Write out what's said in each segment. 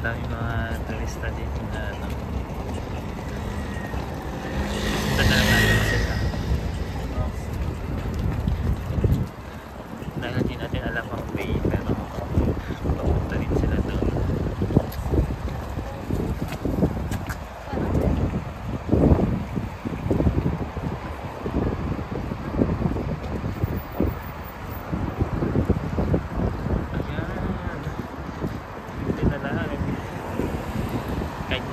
dami mga turista dito na ano. Punta na lang natin sila. Dahil hindi natin alam ang way, pero papunta rin sila doon.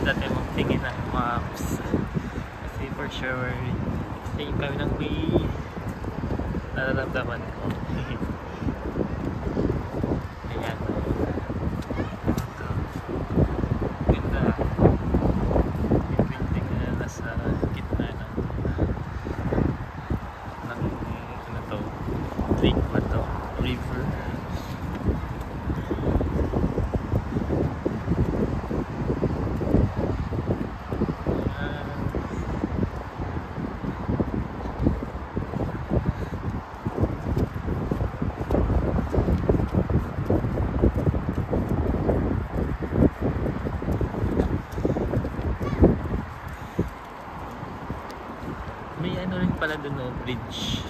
Dati magtingin ng maps kasi for sure stay kami ng way nararamdaman ko. Ayan ito ganda yung building na nasa gitna ng ano to, lake ba to, river. May ano rin pala doon, no, bridge.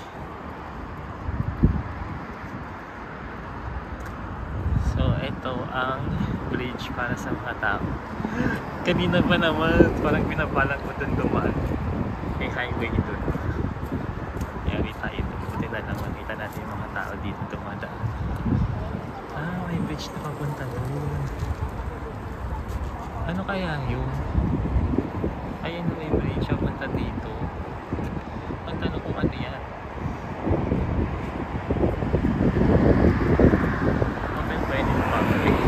So, ito ang bridge para sa mga tao. Kanina pa naman, parang pinapalang ko doon dumaan. May highway doon. Yari tayo doon. Buti na lang, makita natin yung mga tao dito dumadaan. Ah, may bridge na papunta doon. Ano kaya yun? Ayan, may bridge papunta dito. Ang tanong kung ano yan. Open pa yun yung public.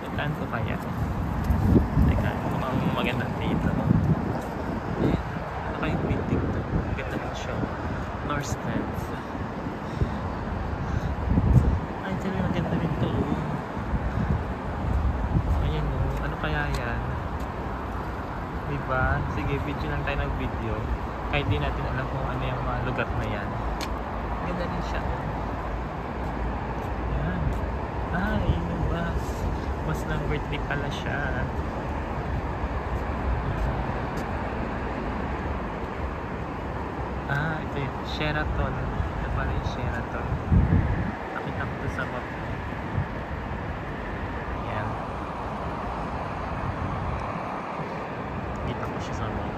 Puntaan ko kaya. Teka, mukhang maganda dito. Ayan, ano kayong building to? Ganda rin siya. Northland. Ay, sabi maganda rin to. Ayan o, ano kaya yan? Diba? Sige, video lang tayo ng video. Kahit di natin alam kung ano yung mga lugar na yan. Ganda rin siya. Yan. Ah, yun ba? Mas number 3 pala siya. Ah, ito yun. Sheraton. Ito pala yung Sheraton. Nakita ko ito sa map. Yan. Kita ko siya sa map.